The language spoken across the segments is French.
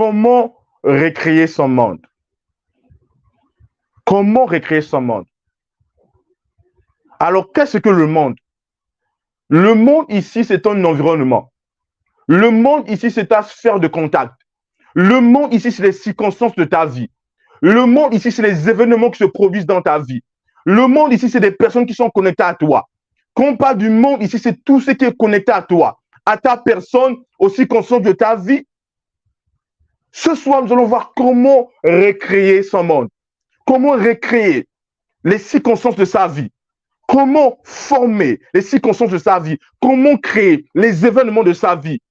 comment recréer son monde? Comment recréer son monde? Alors, qu'est-ce que le monde? Le monde ici, c'est un environnement. Le monde ici, c'est ta sphère de contact. Le monde ici, c'est les circonstances de ta vie. Le monde ici, c'est les événements qui se produisent dans ta vie. Le monde ici, c'est des personnes qui sont connectées à toi. Quand on parle du monde ici, c'est tout ce qui est connecté à toi, à ta personne, aux circonstances de ta vie. Ce soir, nous allons voir comment recréer son monde. Comment recréer les circonstances de sa vie. Comment former les circonstances de sa vie. Comment créer les événements de sa vie.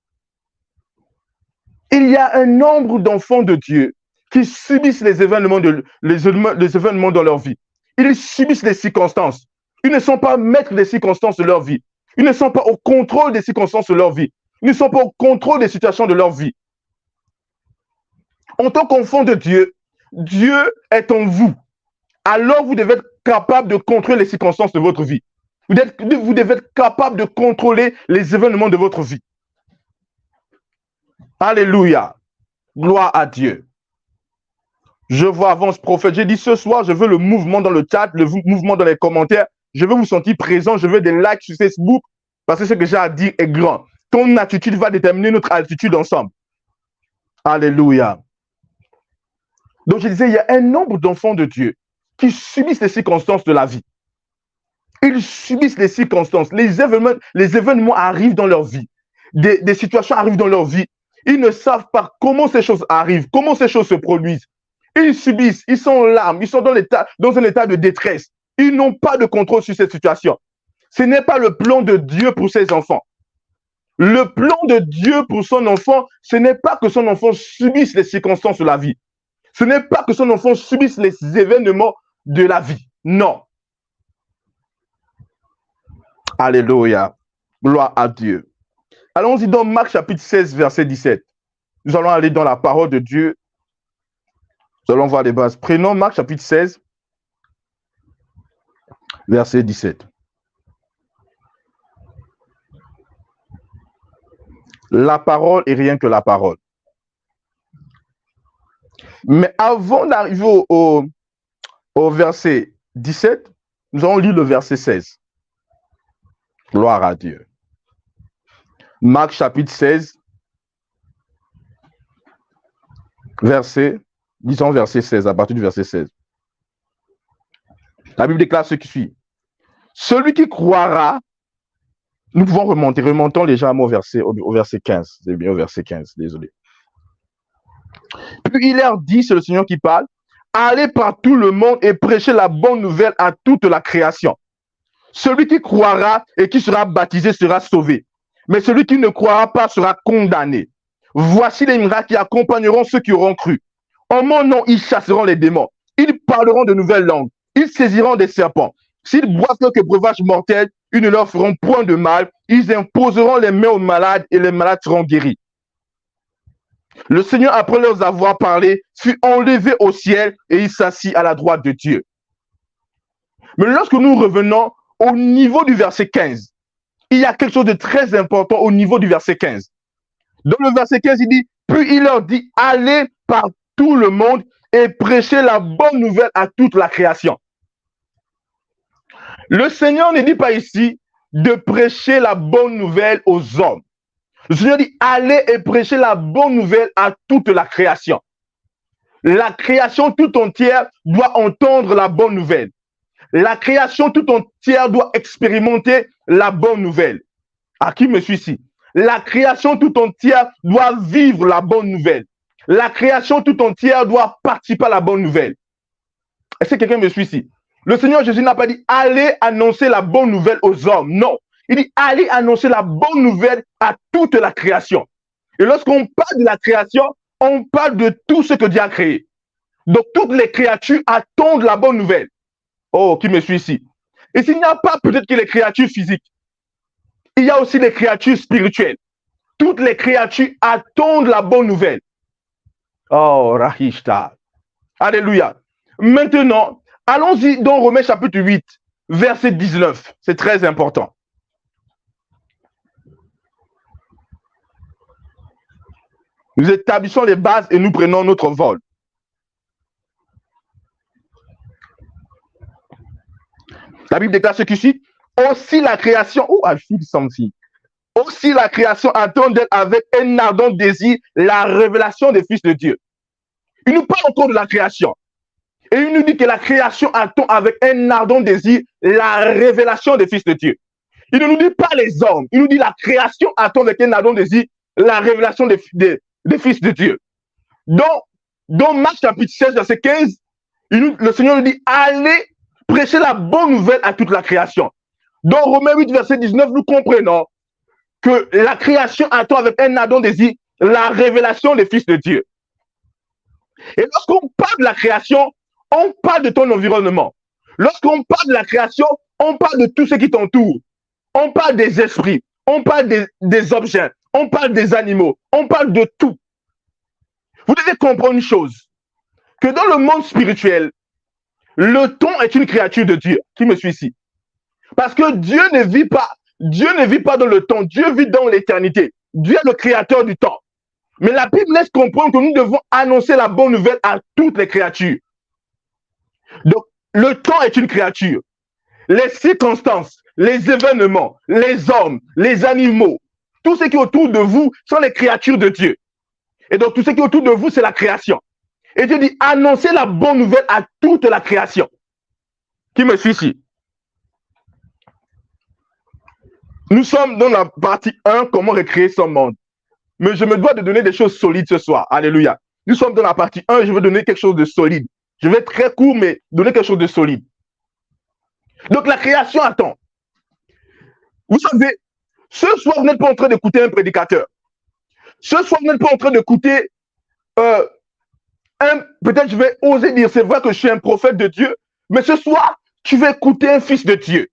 Il y a un nombre d'enfants de Dieu qui subissent les événements dans leur vie. Ils subissent les circonstances. Ils ne sont pas maîtres des circonstances de leur vie. Ils ne sont pas au contrôle des circonstances de leur vie. Ils ne sont pas au contrôle des situations de leur vie. En tant qu'enfant de Dieu, Dieu est en vous. Alors vous devez être capable de contrôler les circonstances de votre vie. Vous devez être capable de contrôler les événements de votre vie. Alléluia. Gloire à Dieu. Je vois avant ce prophète, j'ai dit ce soir, je veux le mouvement dans le chat, le mouvement dans les commentaires. Je veux vous sentir présent, je veux des likes sur Facebook parce que ce que j'ai à dire est grand. Ton attitude va déterminer notre attitude ensemble. Alléluia. Donc je disais, il y a un nombre d'enfants de Dieu qui subissent les circonstances de la vie. Ils subissent les circonstances. Les événements arrivent dans leur vie. Des situations arrivent dans leur vie. Ils ne savent pas comment ces choses arrivent, comment ces choses se produisent. Ils subissent, ils sont en larmes, ils sont dans un état de détresse. Ils n'ont pas de contrôle sur cette situation. Ce n'est pas le plan de Dieu pour ses enfants. Le plan de Dieu pour son enfant, ce n'est pas que son enfant subisse les circonstances de la vie. Ce n'est pas que son enfant subisse les événements de la vie. Non. Alléluia. Gloire à Dieu. Allons-y dans Marc chapitre 16, verset 17. Nous allons aller dans la parole de Dieu. Nous allons voir les bases. Prenons Marc chapitre 16, verset 17. La parole est rien que la parole. Mais avant d'arriver au verset 17, nous allons lire le verset 16. Gloire à Dieu. Marc chapitre 16, verset 16, à partir du verset 16. La Bible déclare ce qui suit. Celui qui croira, nous pouvons remontons légèrement au verset 15. C'est bien au verset 15, désolé. Puis il leur dit, c'est le Seigneur qui parle, allez par tout le monde et prêchez la bonne nouvelle à toute la création. Celui qui croira et qui sera baptisé sera sauvé. Mais celui qui ne croira pas sera condamné. Voici les miracles qui accompagneront ceux qui auront cru. En mon nom, ils chasseront les démons. Ils parleront de nouvelles langues. Ils saisiront des serpents. S'ils boivent quelques breuvages mortels, ils ne leur feront point de mal. Ils imposeront les mains aux malades et les malades seront guéris. Le Seigneur, après leur avoir parlé, fut enlevé au ciel et il s'assit à la droite de Dieu. Mais lorsque nous revenons au niveau du verset 15, il y a quelque chose de très important au niveau du verset 15. Dans le verset 15, il dit, puis il leur dit, allez par tout le monde et prêchez la bonne nouvelle à toute la création. Le Seigneur ne dit pas ici de prêcher la bonne nouvelle aux hommes. Le Seigneur dit, allez et prêchez la bonne nouvelle à toute la création. La création tout entière doit entendre la bonne nouvelle. La création tout entière doit expérimenter la bonne nouvelle. À qui me suis ici? La création tout entière doit vivre la bonne nouvelle. La création tout entière doit participer à la bonne nouvelle. Est-ce que quelqu'un me suit ici? Le Seigneur Jésus n'a pas dit allez annoncer la bonne nouvelle aux hommes. Non. Il dit allez annoncer la bonne nouvelle à toute la création. Et lorsqu'on parle de la création, on parle de tout ce que Dieu a créé. Donc toutes les créatures attendent la bonne nouvelle. Oh, qui me suit ici? Et s'il n'y a pas peut-être que les créatures physiques, il y a aussi les créatures spirituelles. Toutes les créatures attendent la bonne nouvelle. Oh, Rahishta. Alléluia. Maintenant, allons-y dans Romains chapitre 8, verset 19. C'est très important. Nous établissons les bases et nous prenons notre vol. La Bible déclare ce qu'ici, aussi la création, aussi la création attend d'elle avec un ardent désir la révélation des fils de Dieu. Il nous parle encore de la création. Et il nous dit que la création attend avec un ardent désir la révélation des fils de Dieu. Il ne nous dit pas les hommes, il nous dit la création attend avec un ardent désir la révélation des fils de Dieu. Dans Marc chapitre 16, verset 15, le Seigneur nous dit, allez prêcher la bonne nouvelle à toute la création. Dans Romains 8, verset 19, nous comprenons que la création attend avec un ardent désir la révélation des fils de Dieu. Et lorsqu'on parle de la création, on parle de ton environnement. Lorsqu'on parle de la création, on parle de tout ce qui t'entoure. On parle des esprits, on parle des objets, on parle des animaux, on parle de tout. Vous devez comprendre une chose, que dans le monde spirituel, le temps est une créature de Dieu. Qui me suit ici? Parce que Dieu ne vit pas dans le temps, Dieu vit dans l'éternité. Dieu est le créateur du temps. Mais la Bible laisse comprendre que nous devons annoncer la bonne nouvelle à toutes les créatures. Donc, le temps est une créature. Les circonstances, les événements, les hommes, les animaux, tout ce qui est autour de vous sont les créatures de Dieu. Et donc, tout ce qui est autour de vous, c'est la création. Et Dieu dit, annoncez la bonne nouvelle à toute la création. Qui me suit ici? Nous sommes dans la partie 1, comment recréer son monde. Mais je me dois de donner des choses solides ce soir. Alléluia. Nous sommes dans la partie 1, je veux donner quelque chose de solide. Je vais être très court, mais donner quelque chose de solide. Donc la création attend. Vous savez, ce soir, vous n'êtes pas en train d'écouter un prédicateur. Ce soir, vous n'êtes pas en train d'écouter peut-être je vais oser dire, c'est vrai que je suis un prophète de Dieu, mais ce soir, tu vas écouter un fils de Dieu.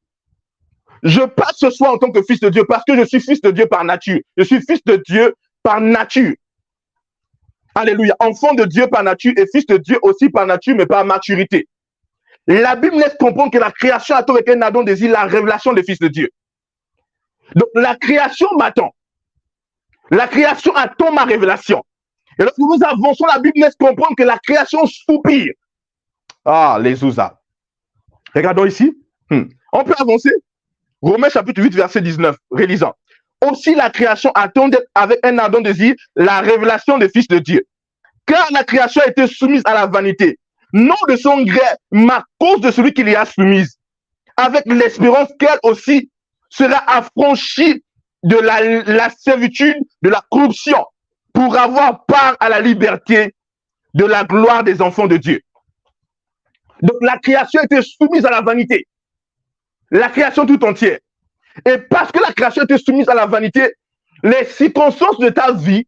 Je passe ce soir en tant que fils de Dieu parce que je suis fils de Dieu par nature. Je suis fils de Dieu par nature. Alléluia. Enfant de Dieu par nature et fils de Dieu aussi par nature, mais par maturité. La Bible laisse comprendre que la création attend avec un ardent désir la révélation des fils de Dieu. Donc la création m'attend. La création attend ma révélation. Et lorsque nous avançons, la Bible laisse comprendre que la création soupire. Ah, les ouzas. Regardons ici. On peut avancer. Romains chapitre 8, verset 19. Rélisant. Aussi la création attend avec un ardent désir la révélation des fils de Dieu. Car la création a été soumise à la vanité, non de son gré, mais à cause de celui qui l'y a soumise, avec l'espérance qu'elle aussi sera affranchie de la servitude, de la corruption, pour avoir part à la liberté de la gloire des enfants de Dieu. Donc la création a été soumise à la vanité. La création tout entière. Et parce que la création a été soumise à la vanité, les circonstances de ta vie,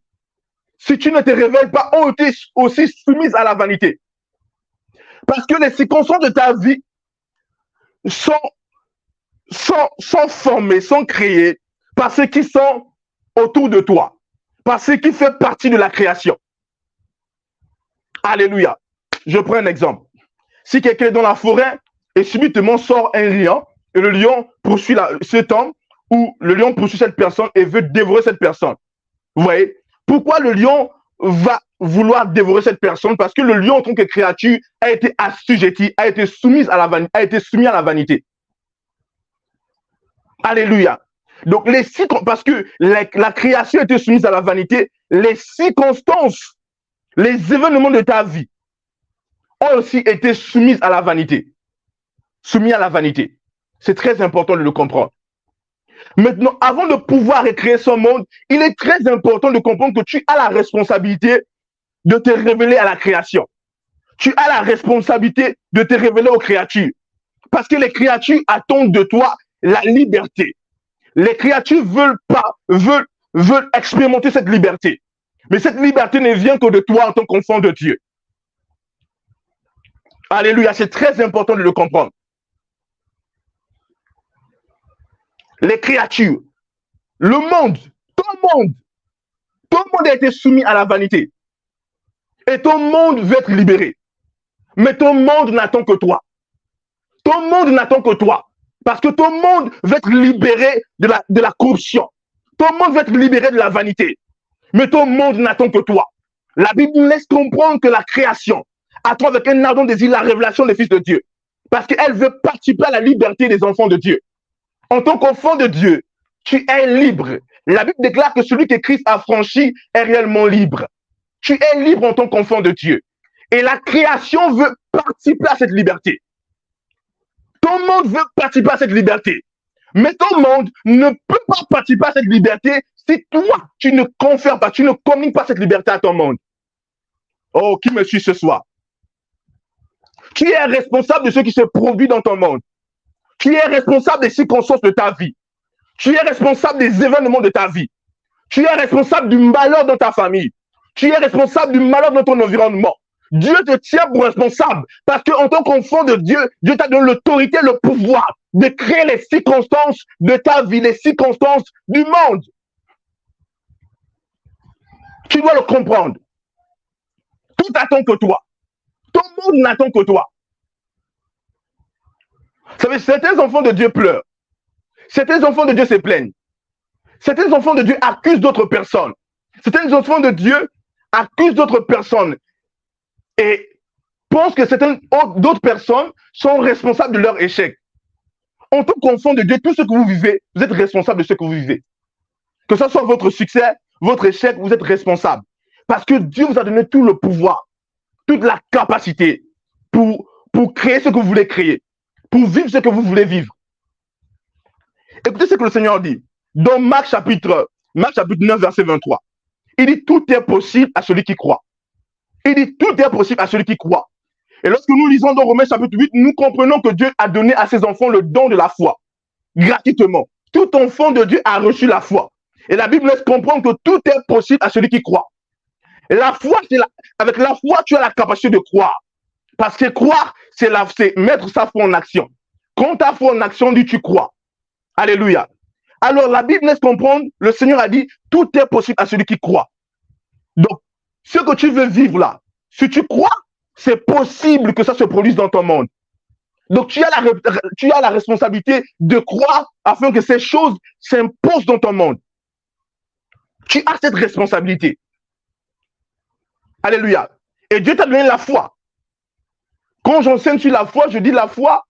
si tu ne te révèles pas, ont été aussi soumises à la vanité. Parce que les circonstances de ta vie sont formées, sont créées par ceux qui sont autour de toi, par ceux qui font partie de la création. Alléluia. Je prends un exemple. Si quelqu'un est dans la forêt et subitement sort un lion, et le lion poursuit cet homme, ou le lion poursuit cette personne et veut dévorer cette personne. Vous voyez? Pourquoi le lion va vouloir dévorer cette personne? Parce que le lion, en tant que créature, a été assujetti, a été soumis à la vanité. Alléluia. Donc, parce que la création a été soumise à la vanité, les circonstances, les événements de ta vie ont aussi été soumis à la vanité. Soumis à la vanité. C'est très important de le comprendre. Maintenant, avant de pouvoir recréer son monde, il est très important de comprendre que tu as la responsabilité de te révéler à la création. Tu as la responsabilité de te révéler aux créatures. Parce que les créatures attendent de toi la liberté. Les créatures veulent expérimenter cette liberté. Mais cette liberté ne vient que de toi en tant qu'enfant de Dieu. Alléluia, c'est très important de le comprendre. Les créatures, le monde, ton monde a été soumis à la vanité. Et ton monde veut être libéré. Mais ton monde n'attend que toi. Ton monde n'attend que toi. Parce que ton monde veut être libéré de la corruption. Ton monde veut être libéré de la vanité. Mais ton monde n'attend que toi. La Bible nous laisse comprendre que la création attend avec un ardent désir la révélation des fils de Dieu. Parce qu'elle veut participer à la liberté des enfants de Dieu. En tant qu'enfant de Dieu, tu es libre. La Bible déclare que celui que Christ a franchi est réellement libre. Tu es libre en tant qu'enfant de Dieu. Et la création veut participer à cette liberté. Ton monde veut participer à cette liberté. Mais ton monde ne peut pas participer à cette liberté si toi, tu ne confères pas, tu ne communiques pas cette liberté à ton monde. Oh, qui me suit ce soir? Tu es responsable de ce qui se produit dans ton monde. Tu es responsable des circonstances de ta vie. Tu es responsable des événements de ta vie. Tu es responsable du malheur dans ta famille. Tu es responsable du malheur dans ton environnement. Dieu te tient pour responsable parce qu'en tant qu'enfant de Dieu, Dieu t'a donné l'autorité, le pouvoir de créer les circonstances de ta vie, les circonstances du monde. Tu dois le comprendre. Tout attend que toi. Ton monde n'attend que toi. Vous savez, certains enfants de Dieu pleurent. Certains enfants de Dieu se plaignent. Certains enfants de Dieu accusent d'autres personnes. Certains enfants de Dieu accusent d'autres personnes et pensent que certaines d'autres personnes sont responsables de leur échec. En tant qu'enfant de Dieu, tout ce que vous vivez, vous êtes responsable de ce que vous vivez. Que ce soit votre succès, votre échec, vous êtes responsable. Parce que Dieu vous a donné tout le pouvoir, toute la capacité pour créer ce que vous voulez créer, pour vivre ce que vous voulez vivre. Écoutez ce que le Seigneur dit. Dans Marc chapitre 9, verset 23. Il dit, tout est possible à celui qui croit. Il dit, tout est possible à celui qui croit. Et lorsque nous lisons dans Romains chapitre 8, nous comprenons que Dieu a donné à ses enfants le don de la foi, gratuitement. Tout enfant de Dieu a reçu la foi. Et la Bible laisse comprendre que tout est possible à celui qui croit. Et la foi, avec la foi, tu as la capacité de croire. Parce que croire, c'est mettre sa foi en action. Quand ta foi en action, dit tu crois. Alléluia. Alors la Bible laisse comprendre, le Seigneur a dit, tout est possible à celui qui croit. Donc, ce que tu veux vivre là, si tu crois, c'est possible que ça se produise dans ton monde. Donc, tu as la responsabilité de croire afin que ces choses s'imposent dans ton monde. Tu as cette responsabilité. Alléluia. Et Dieu t'a donné la foi. Quand j'enseigne sur la foi, je dis la foi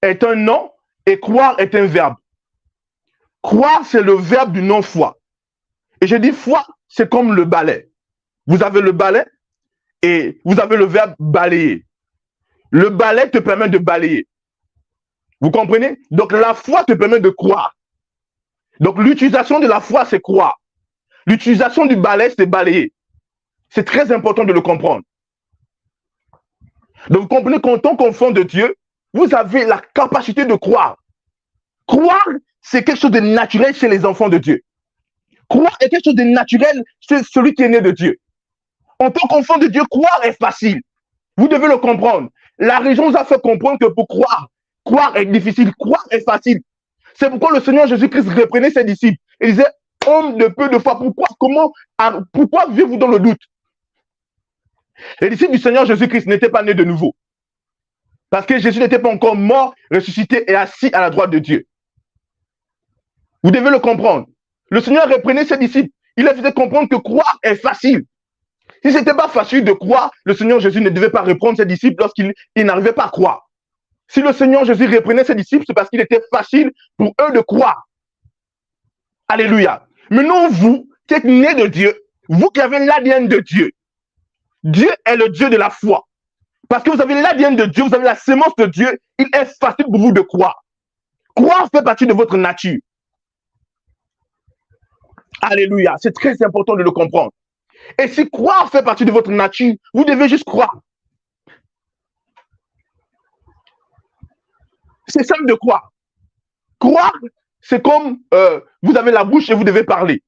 est un nom et croire est un verbe. Croire, c'est le verbe du non-foi. Et je dis foi, c'est comme le balai. Vous avez le balai et vous avez le verbe balayer. Le balai te permet de balayer. Vous comprenez? Donc la foi te permet de croire. Donc l'utilisation de la foi, c'est croire. L'utilisation du balai, c'est balayer. C'est très important de le comprendre. Donc vous comprenez qu'en tant qu'enfant de Dieu, vous avez la capacité de croire. Croire, c'est quelque chose de naturel chez les enfants de Dieu. Croire est quelque chose de naturel chez celui qui est né de Dieu. En tant qu'enfant de Dieu, croire est facile. Vous devez le comprendre. La religion nous a fait comprendre que pour croire, croire est difficile, croire est facile. C'est pourquoi le Seigneur Jésus-Christ reprenait ses disciples. Il disait, homme de peu de foi, pourquoi vivez-vous dans le doute? Les disciples du Seigneur Jésus-Christ n'étaient pas nés de nouveau. Parce que Jésus n'était pas encore mort, ressuscité et assis à la droite de Dieu. Vous devez le comprendre. Le Seigneur reprenait ses disciples. Il leur faisait comprendre que croire est facile. Si ce n'était pas facile de croire, le Seigneur Jésus ne devait pas reprendre ses disciples lorsqu'il n'arrivait pas à croire. Si le Seigneur Jésus reprenait ses disciples, c'est parce qu'il était facile pour eux de croire. Alléluia. Maintenant, vous qui êtes nés de Dieu, vous qui avez l'ADN de Dieu, Dieu est le Dieu de la foi. Parce que vous avez l'ADN de Dieu, vous avez la sémence de Dieu, il est facile pour vous de croire. Croire fait partie de votre nature. Alléluia. C'est très important de le comprendre. Et si croire fait partie de votre nature, vous devez juste croire. C'est simple de croire. Croire, c'est comme vous avez la bouche et vous devez parler.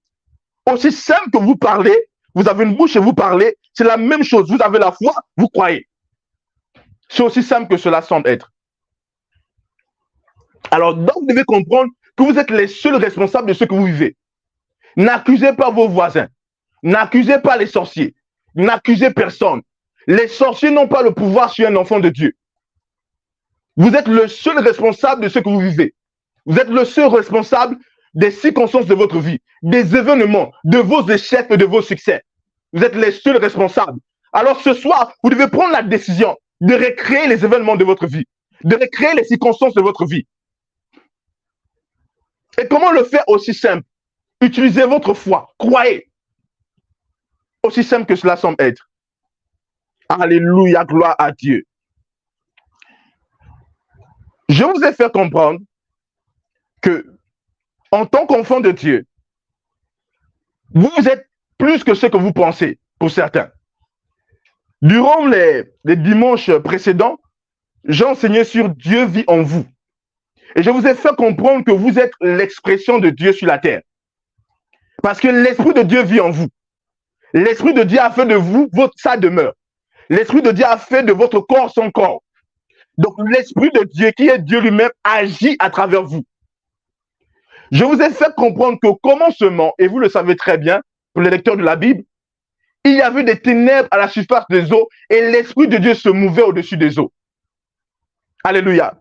Aussi simple que vous parlez, vous avez une bouche et vous parlez, c'est la même chose. Vous avez la foi, vous croyez. C'est aussi simple que cela semble être. Alors, donc, vous devez comprendre que vous êtes les seuls responsables de ce que vous vivez. N'accusez pas vos voisins. N'accusez pas les sorciers. N'accusez personne. Les sorciers n'ont pas le pouvoir sur un enfant de Dieu. Vous êtes le seul responsable de ce que vous vivez. Vous êtes le seul responsable des circonstances de votre vie, des événements, de vos échecs et de vos succès. Vous êtes les seuls responsables. Alors ce soir, vous devez prendre la décision de recréer les événements de votre vie, de recréer les circonstances de votre vie. Et comment le faire? Aussi simple? Utilisez votre foi, croyez. Aussi simple que cela semble être. Alléluia, gloire à Dieu. Je vous ai fait comprendre que, en tant qu'enfant de Dieu, vous êtes plus que ce que vous pensez, pour certains. Durant les dimanches précédents, j'ai enseigné sur Dieu vit en vous. Et je vous ai fait comprendre que vous êtes l'expression de Dieu sur la terre. Parce que l'Esprit de Dieu vit en vous. L'Esprit de Dieu a fait de vous sa demeure. L'Esprit de Dieu a fait de votre corps son corps. Donc l'Esprit de Dieu, qui est Dieu lui-même, agit à travers vous. Je vous ai fait comprendre qu'au commencement, et vous le savez très bien, pour les lecteurs de la Bible, il y avait des ténèbres à la surface des eaux et l'Esprit de Dieu se mouvait au-dessus des eaux. Alléluia.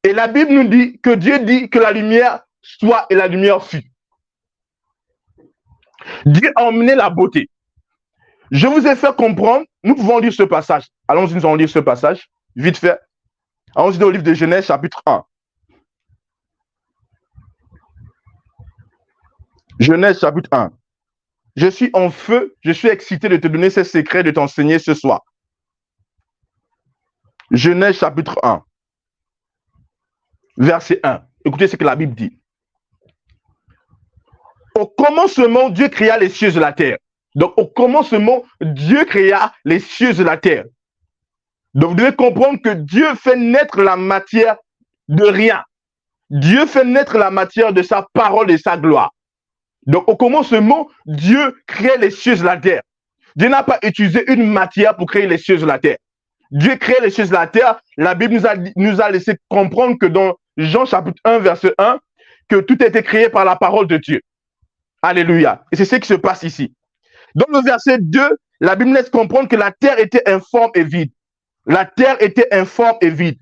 Et la Bible nous dit que Dieu dit que la lumière soit et la lumière fut. Dieu a emmené la beauté. Je vous ai fait comprendre, nous pouvons lire ce passage. Allons-y, nous allons lire ce passage, vite fait. Allons-y dans le livre de Genèse, chapitre 1. Genèse, chapitre 1. Je suis en feu, je suis excité de te donner ces secrets, de t'enseigner ce soir. Genèse, chapitre 1. Verset 1. Écoutez ce que la Bible dit. Au commencement, Dieu créa les cieux et la terre. Donc, au commencement, Dieu créa les cieux et la terre. Donc, vous devez comprendre que Dieu fait naître la matière de rien. Dieu fait naître la matière de sa parole et sa gloire. Donc, au commencement, Dieu crée les cieux et la terre. Dieu n'a pas utilisé une matière pour créer les cieux et la terre. Dieu crée les cieux et la terre. La Bible nous a laissé comprendre que dans Jean chapitre 1, verset 1, que tout a été créé par la parole de Dieu. Alléluia. Et c'est ce qui se passe ici. Dans le verset 2, la Bible laisse comprendre que la terre était informe et vide. La terre était informe et vide.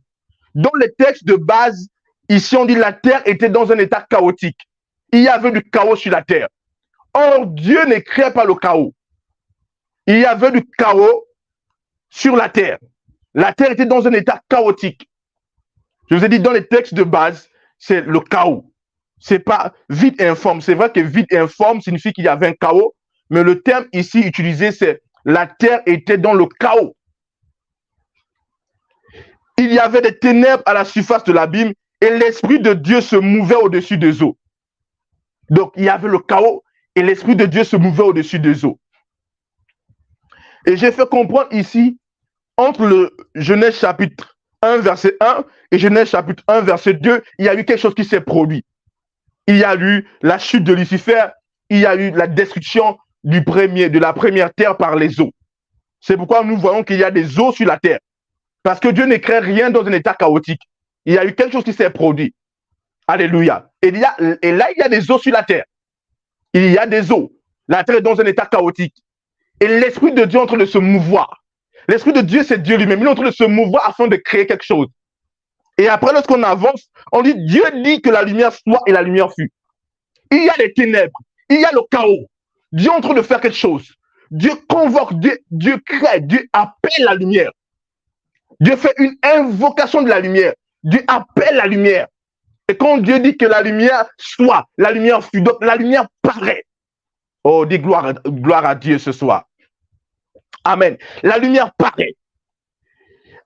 Dans les textes de base, ici on dit la terre était dans un état chaotique. Il y avait du chaos sur la terre. Or, Dieu ne crée pas le chaos. Il y avait du chaos sur la terre. La terre était dans un état chaotique. Je vous ai dit, dans les textes de base, c'est le chaos. C'est pas vide et informe. C'est vrai que vide et informe signifie qu'il y avait un chaos, mais le terme ici utilisé, c'est la terre était dans le chaos. Il y avait des ténèbres à la surface de l'abîme et l'Esprit de Dieu se mouvait au-dessus des eaux. Donc, il y avait le chaos et l'Esprit de Dieu se mouvait au-dessus des eaux. Et j'ai fait comprendre ici, entre le Genèse chapitre 1, verset 1 et Genèse chapitre 1, verset 2, il y a eu quelque chose qui s'est produit. Il y a eu la chute de Lucifer, il y a eu la destruction de la première terre par les eaux. C'est pourquoi nous voyons qu'il y a des eaux sur la terre. Parce que Dieu ne crée rien dans un état chaotique. Il y a eu quelque chose qui s'est produit. Alléluia. Et là, il y a des eaux sur la terre. Il y a des eaux. La terre est dans un état chaotique. Et l'Esprit de Dieu est en train de se mouvoir. L'Esprit de Dieu, c'est Dieu lui-même. Il est en train de se mouvoir afin de créer quelque chose. Et après, lorsqu'on avance, on dit, Dieu dit que la lumière soit et la lumière fut. Il y a les ténèbres. Il y a le chaos. Dieu est en train de faire quelque chose. Dieu convoque, Dieu crée, Dieu appelle la lumière. Dieu fait une invocation de la lumière. Dieu appelle la lumière. Et quand Dieu dit que la lumière soit, la lumière fut, donc la lumière paraît. Oh, dis gloire à Dieu ce soir. Amen. La lumière paraît.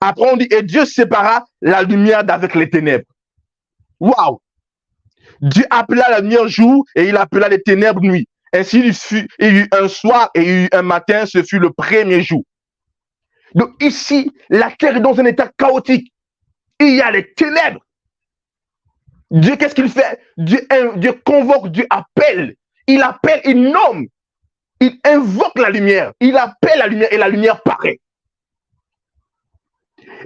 Après, on dit, et Dieu sépara la lumière d'avec les ténèbres. Waouh! Dieu appela la lumière jour et il appela les ténèbres nuit. Ainsi, il y eut un soir et il y eut un matin, ce fut le premier jour. Donc ici, la terre est dans un état chaotique. Il y a les ténèbres. Dieu, qu'est-ce qu'il fait? Dieu convoque, Dieu appelle. Il appelle, il nomme. Il invoque la lumière. Il appelle la lumière et la lumière paraît.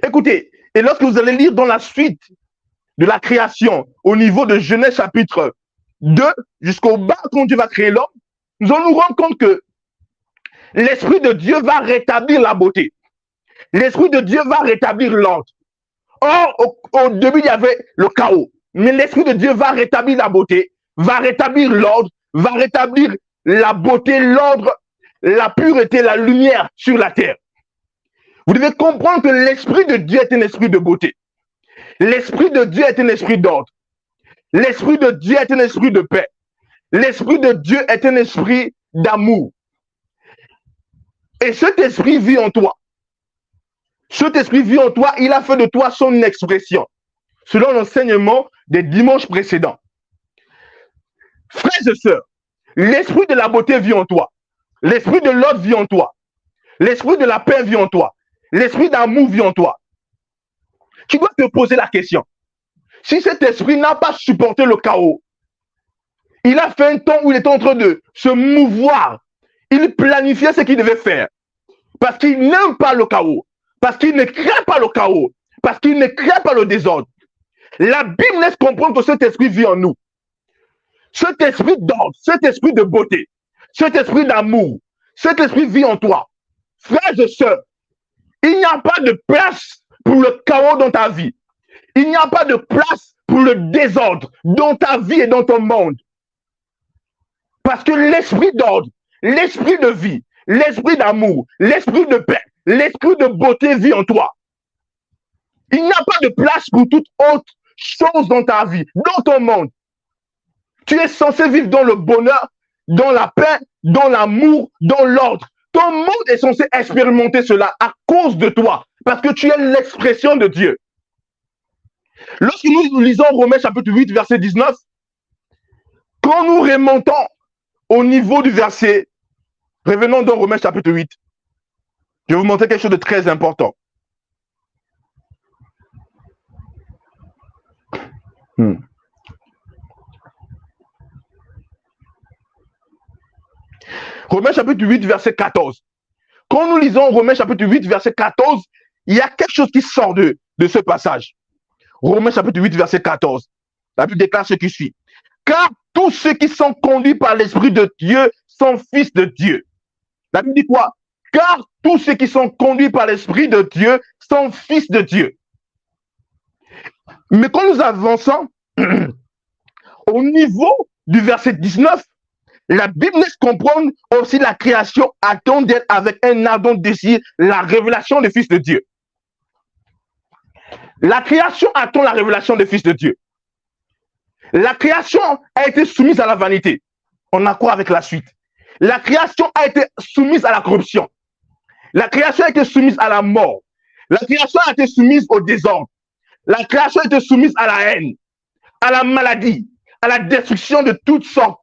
Écoutez, et lorsque vous allez lire dans la suite de la création, au niveau de Genèse chapitre 2, jusqu'au bas, quand Dieu va créer l'homme, nous allons nous rendre compte que l'Esprit de Dieu va rétablir la beauté. L'Esprit de Dieu va rétablir l'ordre. Or, au début, il y avait le chaos. Mais l'Esprit de Dieu va rétablir la beauté. va rétablir l'ordre, va rétablir la beauté, l'ordre, la pureté, la lumière sur la terre. Vous devez comprendre que l'Esprit de Dieu est un esprit de beauté. L'Esprit de Dieu est un esprit d'ordre. L'Esprit de Dieu est un esprit de paix. L'Esprit de Dieu est un esprit d'amour. Et cet esprit vit en toi. Cet esprit vit en toi, il a fait de toi son expression, selon l'enseignement des dimanches précédents. Frères et sœurs, l'esprit de la beauté vit en toi. L'esprit de l'ordre vit en toi. L'esprit de la paix vit en toi. L'esprit d'amour vit en toi. Tu dois te poser la question. Si cet esprit n'a pas supporté le chaos, il a fait un temps où il était en train de se mouvoir. Il planifiait ce qu'il devait faire. Parce qu'il n'aime pas le chaos. Parce qu'il ne craint pas le chaos. Parce qu'il ne craint pas le désordre. La Bible laisse comprendre que cet esprit vit en nous. Cet esprit d'ordre, cet esprit de beauté, cet esprit d'amour, cet esprit vit en toi. Frères et sœurs, il n'y a pas de place pour le chaos dans ta vie. Il n'y a pas de place pour le désordre dans ta vie et dans ton monde. Parce que l'esprit d'ordre, l'esprit de vie, l'esprit d'amour, l'esprit de paix, l'esprit de beauté vit en toi. Il n'y a pas de place pour toute autre chose dans ta vie, dans ton monde. Tu es censé vivre dans le bonheur, dans la paix, dans l'amour, dans l'ordre. Ton monde est censé expérimenter cela à cause de toi, parce que tu es l'expression de Dieu. Lorsque nous lisons Romains chapitre 8, verset 19, quand nous remontons au niveau du verset, revenons dans Romains chapitre 8, je vais vous montrer quelque chose de très important. Romains chapitre 8, verset 14. Quand nous lisons Romains chapitre 8, verset 14, il y a quelque chose qui sort de ce passage. Romains chapitre 8, verset 14. La Bible déclare ce qui suit. Car tous ceux qui sont conduits par l'Esprit de Dieu sont fils de Dieu. La Bible dit quoi? Car tous ceux qui sont conduits par l'Esprit de Dieu sont fils de Dieu. Mais quand nous avançons au niveau du verset 19, la Bible laisse comprendre aussi la création attend d'être avec un ardent désir la révélation des fils de Dieu. La création attend la révélation des fils de Dieu. La création a été soumise à la vanité. On a quoi avec la suite? La création a été soumise à la corruption. La création a été soumise à la mort. La création a été soumise au désordre. La création a été soumise à la haine, à la maladie, à la destruction de toutes sortes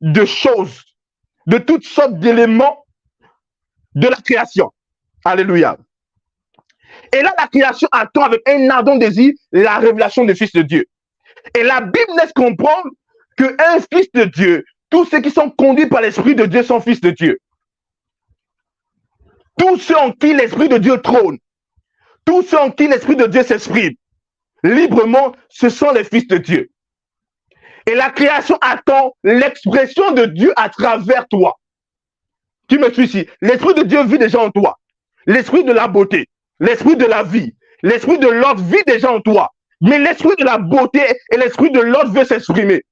de choses, de toutes sortes d'éléments de la création. Alléluia. Et là, la création attend avec un ardent désir la révélation des fils de Dieu. Et la Bible laisse comprendre qu'un fils de Dieu, tous ceux qui sont conduits par l'Esprit de Dieu sont fils de Dieu. Tous ceux en qui l'Esprit de Dieu trône, tous ceux en qui l'Esprit de Dieu s'exprime librement, ce sont les fils de Dieu. Et la création attend l'expression de Dieu à travers toi. Tu me suis ici. L'Esprit de Dieu vit déjà en toi. L'Esprit de la beauté, l'Esprit de la vie, l'Esprit de l'ordre vit déjà en toi. Mais l'Esprit de la beauté et l'Esprit de l'ordre veut s'exprimer.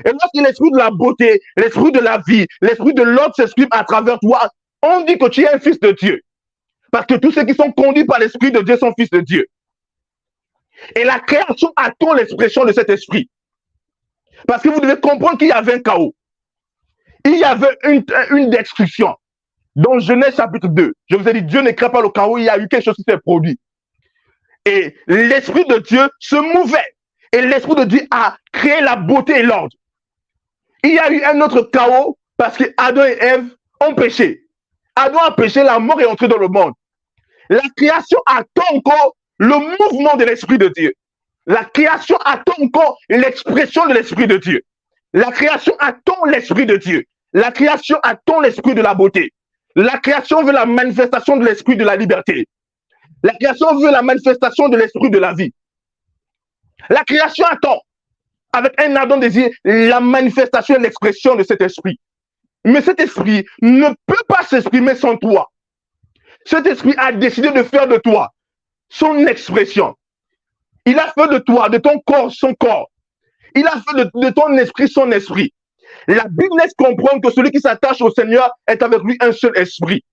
Et lorsque l'Esprit de la beauté, l'Esprit de la vie, l'Esprit de l'ordre s'exprime à travers toi, on dit que tu es un fils de Dieu. Parce que tous ceux qui sont conduits par l'Esprit de Dieu sont fils de Dieu. Et la création attend l'expression de cet esprit. Parce que vous devez comprendre qu'il y avait un chaos. Il y avait une destruction. Dans Genèse chapitre 2, je vous ai dit, Dieu ne crée pas le chaos, il y a eu quelque chose qui s'est produit. Et l'Esprit de Dieu se mouvait. Et l'Esprit de Dieu a créé la beauté et l'ordre. Il y a eu un autre chaos parce que Adam et Ève ont péché. Adam a péché, la mort est entrée dans le monde. La création attend encore le mouvement de l'Esprit de Dieu. La création attend encore l'expression de l'Esprit de Dieu. La création attend l'Esprit de Dieu. La création attend l'Esprit de la beauté. La création veut la manifestation de l'Esprit de la liberté. La création veut la manifestation de l'Esprit de la vie. La création attend, avec un ardent désir, la manifestation et l'expression de cet esprit. Mais cet esprit ne peut pas s'exprimer sans toi. Cet esprit a décidé de faire de toi son expression. Il a fait de toi, de ton corps, son corps. Il a fait de ton esprit son esprit. La Bible laisse comprendre que celui qui s'attache au Seigneur est avec lui un seul esprit.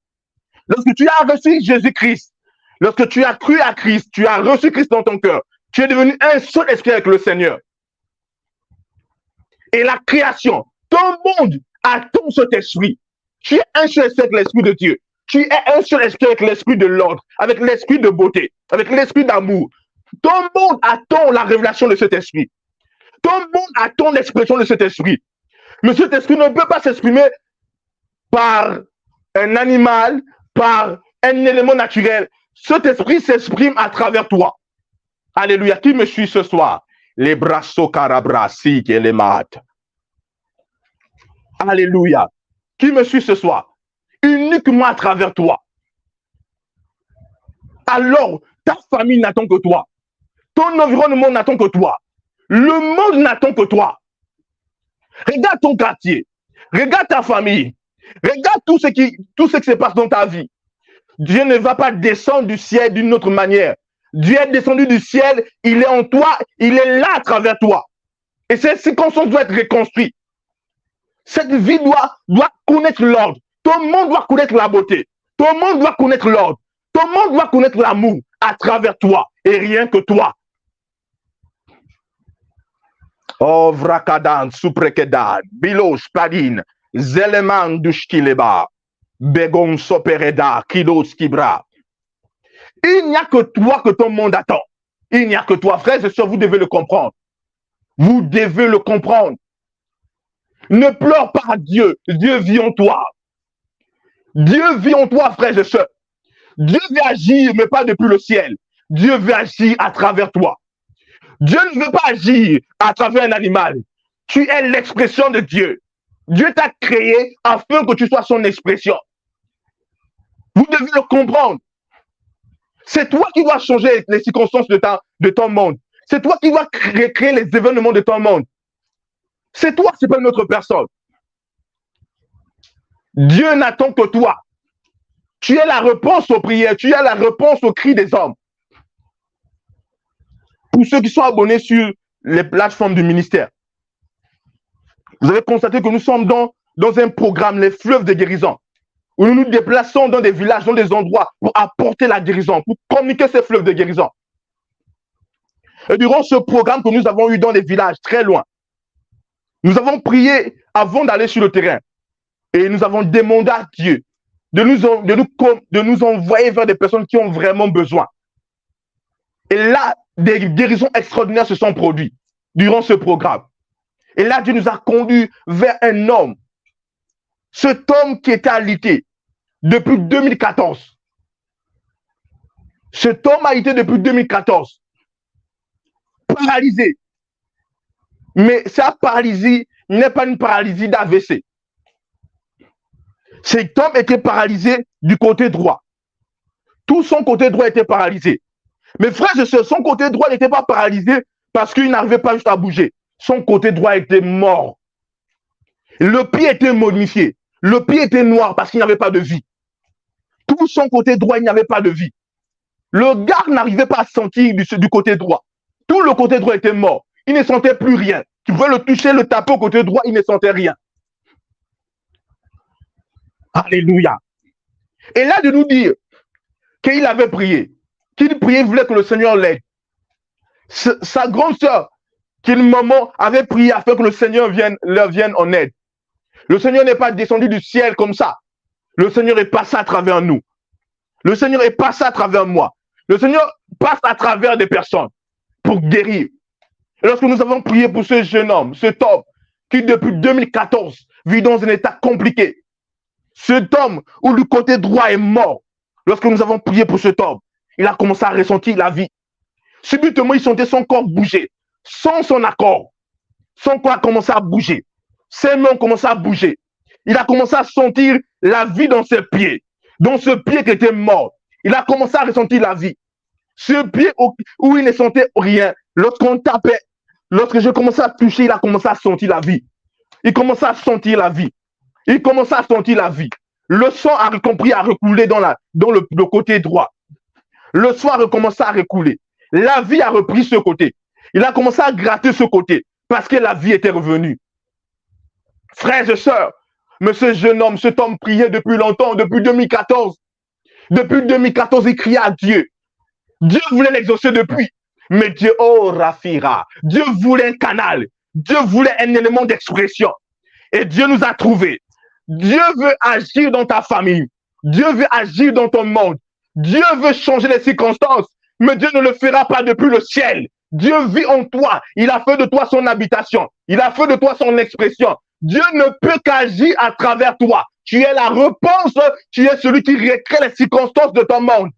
Lorsque tu as reçu Jésus-Christ, lorsque tu as cru à Christ, tu as reçu Christ dans ton cœur, tu es devenu un seul esprit avec le Seigneur. Et la création, ton monde attend cet esprit. Tu es un seul esprit avec l'esprit de Dieu. Tu es un seul esprit avec l'esprit de l'ordre, avec l'esprit de beauté, avec l'esprit d'amour. Ton monde attend la révélation de cet esprit. Ton monde attend l'expression de cet esprit. Mais cet esprit ne peut pas s'exprimer par un animal, par un élément naturel. Cet esprit s'exprime à travers toi. Alléluia. Qui me suit ce soir? Les brassos carabrasi et les maths. Alléluia. Qui me suit ce soir? Uniquement à travers toi. Alors, ta famille n'attend que toi. Ton environnement n'attend que toi. Le monde n'attend que toi. Regarde ton quartier. Regarde ta famille. Regarde tout ce qui se passe dans ta vie. Dieu ne va pas descendre du ciel d'une autre manière. Dieu est descendu du ciel, il est en toi, il est là à travers toi. Et cette circonstance doit être reconstruite. Cette vie doit connaître l'ordre. Ton monde doit connaître la beauté. Ton monde doit connaître l'ordre. Ton monde doit connaître l'amour à travers toi et rien que toi. Oh, vrakadan, suprekedan, bilos, padin, zeleman dushkileba, begon sopereda, kilos kibra. Il n'y a que toi que ton monde attend. Il n'y a que toi, frères et sœurs, vous devez le comprendre. Vous devez le comprendre. Ne pleure pas à Dieu. Dieu vit en toi. Dieu vit en toi, frères et sœurs. Dieu veut agir, mais pas depuis le ciel. Dieu veut agir à travers toi. Dieu ne veut pas agir à travers un animal. Tu es l'expression de Dieu. Dieu t'a créé afin que tu sois son expression. Vous devez le comprendre. C'est toi qui dois changer les circonstances de ton monde. C'est toi qui dois créer les événements de ton monde. C'est toi, c'est pas une autre personne. Dieu n'attend que toi. Tu es la réponse aux prières, tu es la réponse aux cris des hommes. Pour ceux qui sont abonnés sur les plateformes du ministère, vous avez constaté que nous sommes dans un programme, les fleuves de guérison, où nous nous déplaçons dans des villages, dans des endroits pour apporter la guérison, pour communiquer ces fleuves de guérison. Et durant ce programme que nous avons eu dans les villages très loin, nous avons prié avant d'aller sur le terrain et nous avons demandé à Dieu de nous envoyer vers des personnes qui ont vraiment besoin. Et là, des guérisons extraordinaires se sont produites durant ce programme. Et là, Dieu nous a conduits vers un homme. Cet homme qui était alité depuis 2014. Cet homme a été depuis 2014 paralysé. Mais sa paralysie n'est pas une paralysie d'AVC. Cet homme était paralysé du côté droit. Tout son côté droit était paralysé. Mais frères et sœurs, son côté droit n'était pas paralysé parce qu'il n'arrivait pas juste à bouger. Son côté droit était mort. Le pied était modifié. Le pied était noir parce qu'il n'avait pas de vie. Tout son côté droit, il n'y avait pas de vie. Le gars n'arrivait pas à sentir du côté droit. Tout le côté droit était mort. Il ne sentait plus rien. Tu pouvais le toucher, le taper au côté droit, il ne sentait rien. Alléluia. Et là, de nous dire qu'il avait prié, qu'il priait, voulait que le Seigneur l'aide. Sa grande sœur, qui le moment avait prié afin que le Seigneur leur vienne en aide. Le Seigneur n'est pas descendu du ciel comme ça. Le Seigneur est passé à travers nous. Le Seigneur est passé à travers moi. Le Seigneur passe à travers des personnes pour guérir. Et lorsque nous avons prié pour ce jeune homme, cet homme qui depuis 2014 vit dans un état compliqué, cet homme où le côté droit est mort, lorsque nous avons prié pour cet homme, il a commencé à ressentir la vie. Subitement, il sentait son corps bouger, sans son accord. Son corps a commencé à bouger. Ses mains ont commencé à bouger. Il a commencé à sentir la vie dans ses pieds, dans ce pied qui était mort. Il a commencé à ressentir la vie. Ce pied où il ne sentait rien, lorsqu'on tapait, lorsque je commençais à toucher, il a commencé à sentir la vie. Il commençait à sentir la vie. Il commençait à sentir la vie. Le sang a compris à recouler dans le côté droit. Le sang a recommencé à recouler. La vie a repris ce côté. Il a commencé à gratter ce côté. parce que la vie était revenue. Frères et sœurs, mais ce jeune homme, cet homme priait depuis longtemps, depuis 2014. Depuis 2014, il criait à Dieu. Dieu voulait l'exaucer depuis. Mais Dieu, oh Rafira, Dieu voulait un canal. Dieu voulait un élément d'expression. Et Dieu nous a trouvés. Dieu veut agir dans ta famille. Dieu veut agir dans ton monde. Dieu veut changer les circonstances. Mais Dieu ne le fera pas depuis le ciel. Dieu vit en toi. Il a fait de toi son habitation. Il a fait de toi son expression. Dieu ne peut qu'agir à travers toi. Tu es la réponse. Tu es celui qui recrée les circonstances de ton monde.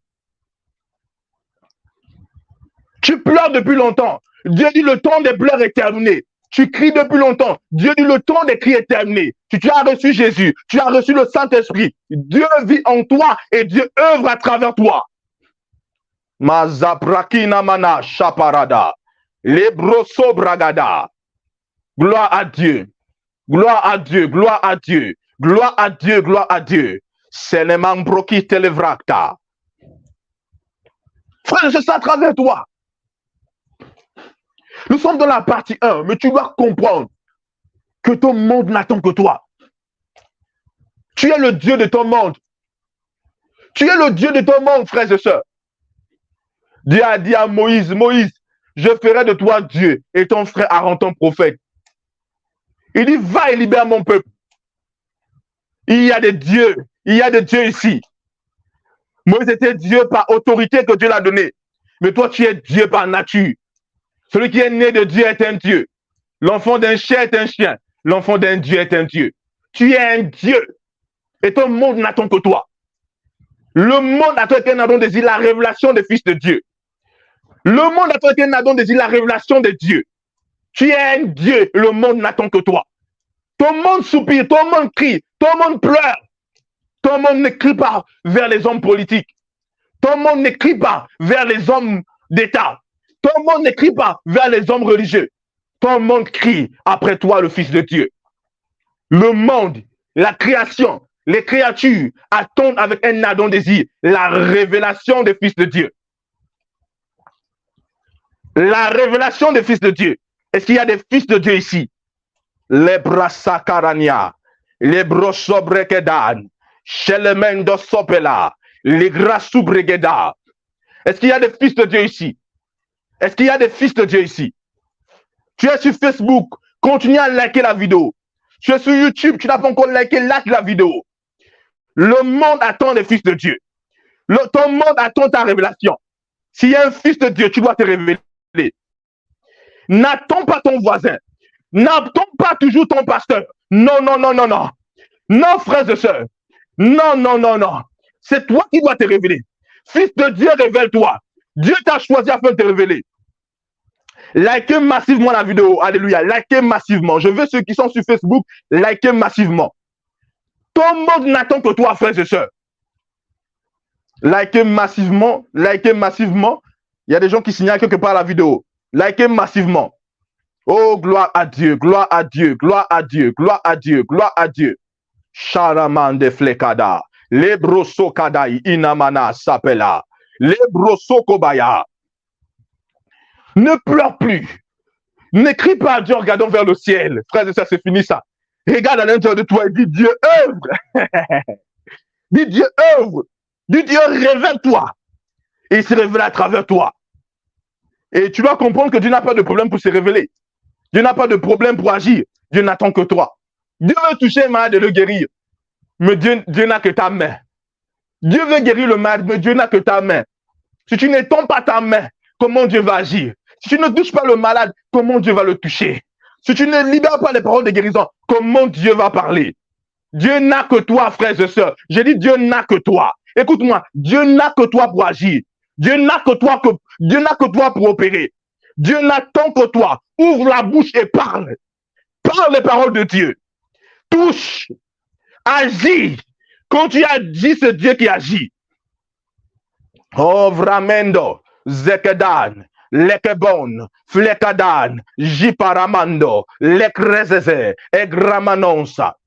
Tu pleures depuis longtemps. Dieu dit le temps des pleurs est terminé. Tu cries depuis longtemps. Dieu dit le temps des cris est terminé. Tu as reçu Jésus. Tu as reçu le Saint-Esprit. Dieu vit en toi et Dieu œuvre à travers toi. Mazaprakina mana chaparada. Lebroso bragada. Gloire à Dieu. Gloire à Dieu. Gloire à Dieu. Gloire à Dieu. Gloire à Dieu. C'est le membroki televrakta. Frère, c'est ça à travers toi. Nous sommes dans la partie 1, mais tu dois comprendre que ton monde n'attend que toi. Tu es le Dieu de ton monde. Tu es le Dieu de ton monde, frères et sœurs. Dieu a dit à Moïse, Moïse, je ferai de toi Dieu et ton frère Aaron ton prophète. Il dit, va et libère mon peuple. Il y a des dieux ici. Moïse était Dieu par autorité que Dieu l'a donné. Mais toi, tu es Dieu par nature. Celui qui est né de Dieu est un Dieu. L'enfant d'un chien est un chien. L'enfant d'un Dieu est un Dieu. Tu es un Dieu. Et ton monde n'attend que toi. Le monde attend qu'un Adam désire la révélation des fils de Dieu. Le monde attend qu'un Adam désire la révélation de Dieu. Tu es un Dieu. Le monde n'attend que toi. Ton monde soupire, ton monde crie, ton monde pleure. Ton monde ne crie pas vers les hommes politiques. Ton monde ne crie pas vers les hommes d'État. Ton monde ne crie pas vers les hommes religieux. Ton monde crie après toi, le Fils de Dieu. Le monde, la création, les créatures attendent avec un ardent désir la révélation des fils de Dieu. La révélation des fils de Dieu. Est-ce qu'il y a des fils de Dieu ici? Les brasakarania, les brosobrekedan, chelemendo sopela, les grasubregeda. Est-ce qu'il y a des fils de Dieu ici? Est-ce qu'il y a des fils de Dieu ici? Tu es sur Facebook, continue à liker la vidéo. Tu es sur YouTube, tu n'as pas encore liké, like la vidéo. Le monde attend les fils de Dieu. Ton monde attend ta révélation. S'il y a un fils de Dieu, tu dois te révéler. N'attends pas ton voisin. N'attends pas toujours ton pasteur. Non, non, non, non, non. Non, frères et sœurs. Non, non, non, non. C'est toi qui dois te révéler. Fils de Dieu, révèle-toi. Dieu t'a choisi afin de te révéler. Likez massivement la vidéo. Alléluia. Likez massivement. Je veux ceux qui sont sur Facebook, likez massivement. Ton monde n'attend que toi, frères et sœurs. Likez massivement. Likez massivement. Il y a des gens qui signalent quelque part la vidéo. Likez massivement. Oh, gloire à Dieu, gloire à Dieu, gloire à Dieu, gloire à Dieu, gloire à Dieu. Charaman de flekada. Lebroso kadai inamana sapela. Lebroso kobaya. Ne pleure plus. N'écris pas à Dieu en regardant vers le ciel. Frères et sœurs, c'est fini ça. Regarde à l'intérieur de toi et dis Dieu œuvre. Dis Dieu œuvre. Dis Dieu révèle-toi. Et il se révèle à travers toi. Et tu dois comprendre que Dieu n'a pas de problème pour se révéler. Dieu n'a pas de problème pour agir. Dieu n'attend que toi. Dieu veut toucher un malade et le guérir. Mais Dieu n'a que ta main. Dieu veut guérir le malade, mais Dieu n'a que ta main. Si tu n'étends pas ta main, comment Dieu va agir? Si tu ne touches pas le malade, comment Dieu va le toucher? Si tu ne libères pas les paroles de guérison, comment Dieu va parler? Dieu n'a que toi, frères et sœurs. J'ai dit Dieu n'a que toi. Écoute-moi, Dieu n'a que toi pour agir. Dieu n'a que toi pour opérer. Dieu n'attend que toi. Ouvre la bouche et parle. Parle les paroles de Dieu. Touche. Agis. Quand tu agis, c'est Dieu qui agit. Oh, vramendo, zekedan, lekebon, flekadan, jiparamando, lekrezeze, egramanonsa.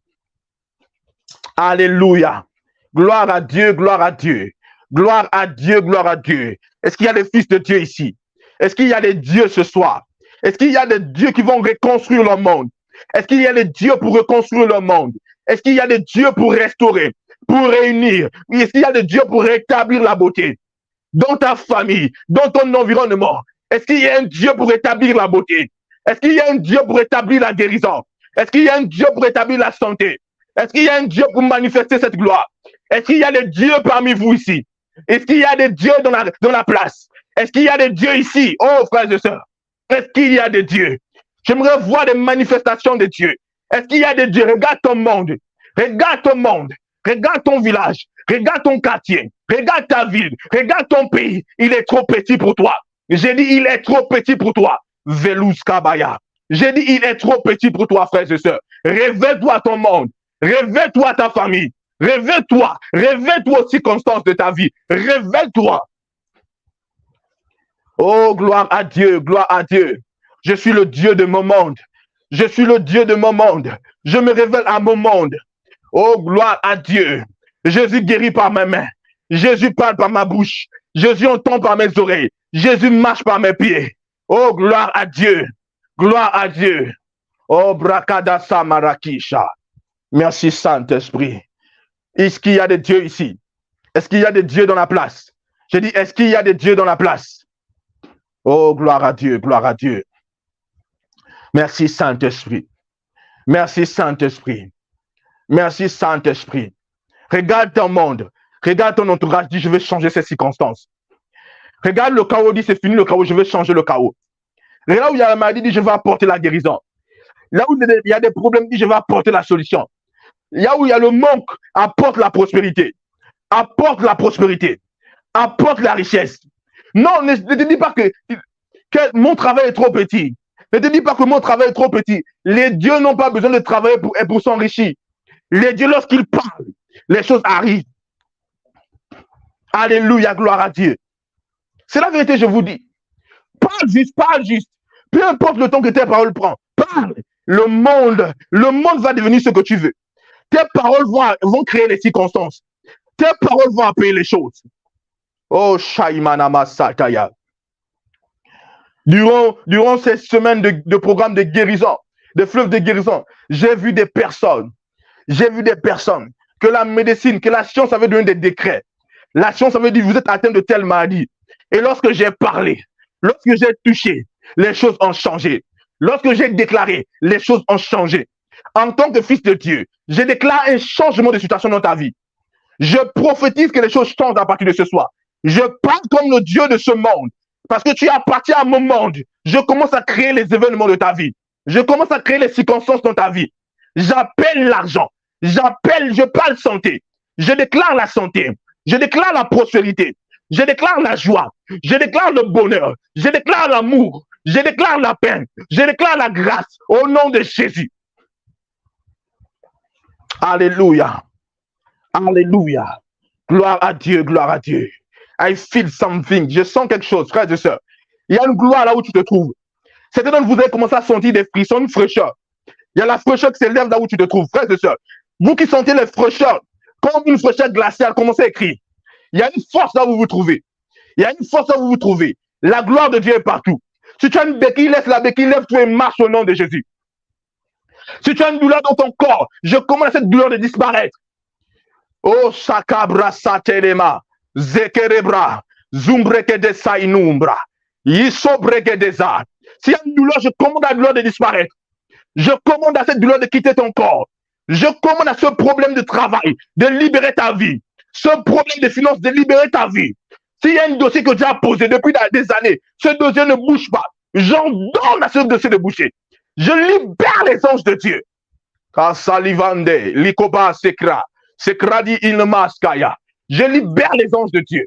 Alléluia. Gloire à Dieu, gloire à Dieu. Gloire à Dieu, gloire à Dieu. Est-ce qu'il y a des fils de Dieu ici? Est-ce qu'il y a des dieux ce soir? Est-ce qu'il y a des dieux qui vont reconstruire le monde? Est-ce qu'il y a des dieux pour reconstruire le monde? Est-ce qu'il y a des dieux pour restaurer, pour réunir? Est-ce qu'il y a des dieux pour rétablir la beauté dans ta famille, dans ton environnement? Est-ce qu'il y a un Dieu pour rétablir la beauté? Est-ce qu'il y a un Dieu pour rétablir la guérison? Est-ce qu'il y a un Dieu pour rétablir la santé? Est-ce qu'il y a un Dieu pour manifester cette gloire? Est-ce qu'il y a des dieux parmi vous ici? Est-ce qu'il y a des dieux dans la place? Est-ce qu'il y a des dieux ici? Oh, frères et sœurs, est-ce qu'il y a des dieux? J'aimerais voir des manifestations de Dieu. Est-ce qu'il y a des dieux? Regarde ton monde. Regarde ton monde. Regarde ton village. Regarde ton quartier. Regarde ta ville. Regarde ton pays. Il est trop petit pour toi. J'ai dit, il est trop petit pour toi. Velous Kabaya. J'ai dit, il est trop petit pour toi, frères et sœurs. Réveille-toi à ton monde. Réveille-toi à ta famille. Réveille-toi. Réveille-toi aux circonstances de ta vie. Réveille-toi. Oh, gloire à Dieu. Gloire à Dieu. Je suis le Dieu de mon monde. Je suis le Dieu de mon monde. Je me révèle à mon monde. Oh, gloire à Dieu. Jésus guérit par mes mains. Jésus parle par ma bouche. Jésus entend par mes oreilles. Jésus marche par mes pieds. Oh, gloire à Dieu. Gloire à Dieu. Oh, Brakadasa Marakisha. Merci, Saint-Esprit. Est-ce qu'il y a des dieux ici? Est-ce qu'il y a des dieux dans la place? J'ai dit, est-ce qu'il y a des dieux dans la place? Oh, gloire à Dieu, gloire à Dieu. Merci, Saint-Esprit. Merci, Saint-Esprit. Merci, Saint-Esprit. Regarde ton monde. Regarde ton entourage. Dis, je vais changer ces circonstances. Regarde le chaos. Dis, c'est fini le chaos. Je vais changer le chaos. Là où il y a la maladie, dis, je vais apporter la guérison. Là où il y a des problèmes, dis, je vais apporter la solution. Là où il y a le manque, apporte la prospérité. Apporte la prospérité. Apporte la richesse. Non, ne te dis pas que mon travail est trop petit. Ne te dis pas que mon travail est trop petit. Les dieux n'ont pas besoin de travailler pour s'enrichir. Les dieux, lorsqu'ils parlent, les choses arrivent. Alléluia, gloire à Dieu. C'est la vérité, je vous dis. Parle juste, parle juste. Peu importe le temps que tes paroles prennent. Parle. Le monde va devenir ce que tu veux. Tes paroles vont créer les circonstances. Tes paroles vont appeler les choses. Oh, Shaimanama Sataya. Durant ces semaines de programmes de guérison, de fleuves de guérison, j'ai vu des personnes que la médecine, que la science avait donné des décrets. La science avait dit, vous êtes atteint de telle maladie. Et lorsque j'ai parlé, lorsque j'ai touché, les choses ont changé. Lorsque j'ai déclaré, les choses ont changé. En tant que fils de Dieu, je déclare un changement de situation dans ta vie. Je prophétise que les choses changent à partir de ce soir. Je parle comme le Dieu de ce monde. Parce que tu appartiens à mon monde. Je commence à créer les événements de ta vie. Je commence à créer les circonstances dans ta vie. J'appelle l'argent. Je parle santé. Je déclare la santé. Je déclare la prospérité. Je déclare la joie. Je déclare le bonheur. Je déclare l'amour. Je déclare la paix. Je déclare la grâce au nom de Jésus. Alléluia. Alléluia. Gloire à Dieu, gloire à Dieu. I feel something. Je sens quelque chose, frères et sœurs. Il y a une gloire là où tu te trouves. Certains d'entre vous avez commencé à sentir des frissons, une fraîcheur. Il y a la fraîcheur qui s'élève là où tu te trouves, frères et sœurs. Vous qui sentez les fraîcheurs, comme une fraîcheur glaciale, commencez à écrire. Il y a une force là où vous vous trouvez. Il y a une force là où vous vous trouvez. La gloire de Dieu est partout. Si tu as une béquille, laisse la béquille, lève-toi et marche au nom de Jésus. Si tu as une douleur dans ton corps, je commande à cette douleur de disparaître. Oh, sakabra satelema, zekerebra, zumbreke de sainumbra, yisobreke de za. S'il y a une douleur, je commande à la douleur de disparaître. Je commande à cette douleur de quitter ton corps. Je commande à ce problème de travail de libérer ta vie. Ce problème de finances de libérer ta vie. S'il y a un dossier que tu as posé depuis des années, ce dossier ne bouge pas. J'ordonne à ce dossier de bouger. Je libère les anges de Dieu. Kasalivande, likoba sekra, sekradi ilmaskaya. Je libère les anges de Dieu.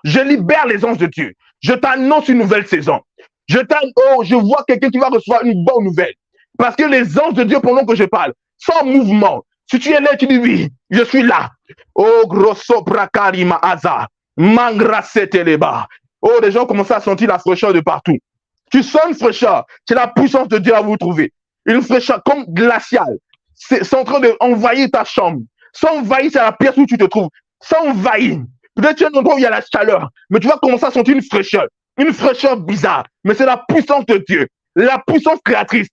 Je libère les anges de Dieu. Je t'annonce une nouvelle saison. Je vois quelqu'un qui va recevoir une bonne nouvelle. Parce que les anges de Dieu, pendant que je parle, sont en mouvement. Si tu es là, tu dis oui, je suis là. Oh, grosso brakarima aza. Mangra seteleba. Oh, les gens commencent à sentir la fraîcheur de partout. Tu sens une fraîcheur. C'est la puissance de Dieu à vous trouver. Une fraîcheur comme glaciale. C'est en train d'envahir ta chambre. Ça envahit, c'est la pièce où tu te trouves. Ça envahit. Peut-être que tu es un endroit où il y a la chaleur. Mais tu vas commencer à sentir une fraîcheur. Une fraîcheur bizarre. Mais c'est la puissance de Dieu. la puissance créatrice.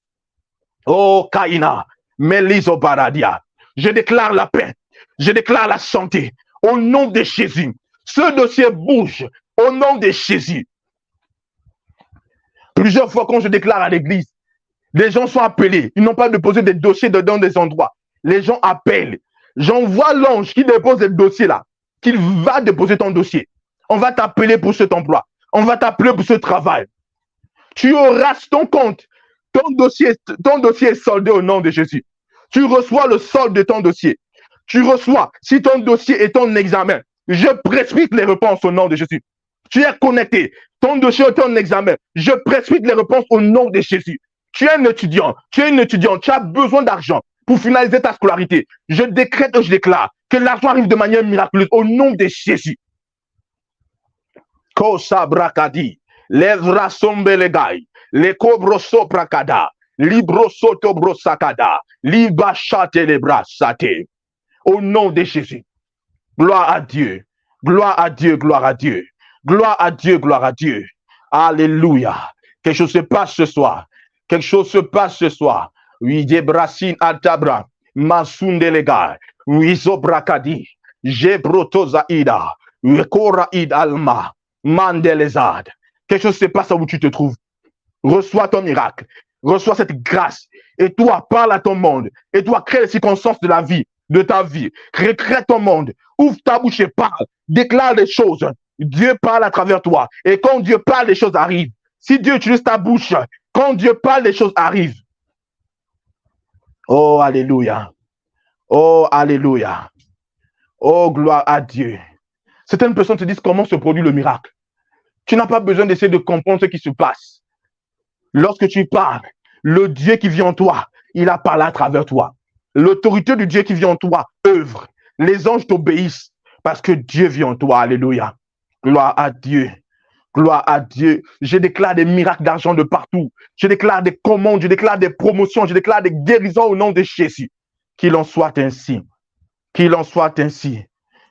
Oh, Kaina, Meliso Baradia. Je déclare la paix. Je déclare la santé. Au nom de Jésus. Ce dossier bouge. Au nom de Jésus. Plusieurs fois, quand je déclare à l'église, les gens sont appelés. Ils n'ont pas déposé des dossiers dans des endroits. Les gens appellent. J'envoie l'ange qui dépose le dossier là. Qu'il va déposer ton dossier. On va t'appeler pour cet emploi. On va t'appeler pour ce travail. Tu auras ton compte. Ton dossier est soldé au nom de Jésus. Tu reçois le solde de ton dossier. Tu reçois, si ton dossier est en examen, je précipite les réponses au nom de Jésus. Tu es connecté. Ton dossier est en examen. Je précipite les réponses au nom de Jésus. Tu es un étudiant. Tu es une étudiante. Tu as besoin d'argent pour finaliser ta scolarité. Je décrète et je déclare que l'argent arrive de manière miraculeuse au nom de Jésus. Kosa brakadi, levra sombelegai, le cobroso prakada, libro soto brosakada, libachate les bras sate. Au nom de Jésus. Gloire à Dieu. Gloire à Dieu, gloire à Dieu. Gloire à Dieu, gloire à Dieu. Alléluia. Quelque chose se passe ce soir. Quelque chose se passe ce soir. Oui, Debrasin Altabra, Masundelega, oui, Zobrakadi, Jebrotozaïda, Koraïd Alma, Mandelezad. Quelque chose se passe où tu te trouves. Reçois ton miracle. Reçois cette grâce. Et toi, parle à ton monde. Et toi, crée les circonstances de la vie, de ta vie. Crée ton monde. Ouvre ta bouche et parle. Déclare des choses. Dieu parle à travers toi. Et quand Dieu parle, les choses arrivent. Si Dieu utilise ta bouche, quand Dieu parle, les choses arrivent. Oh, alléluia. Oh, alléluia. Oh, gloire à Dieu. Certaines personnes te disent comment se produit le miracle. Tu n'as pas besoin d'essayer de comprendre ce qui se passe. Lorsque tu parles, le Dieu qui vit en toi, il a parlé à travers toi. L'autorité du Dieu qui vit en toi œuvre. Les anges t'obéissent parce que Dieu vit en toi. Alléluia. Gloire à Dieu. Gloire à Dieu. Je déclare des miracles d'argent de partout. Je déclare des commandes, je déclare des promotions, je déclare des guérisons au nom de Jésus. Qu'il en soit ainsi. Qu'il en soit ainsi.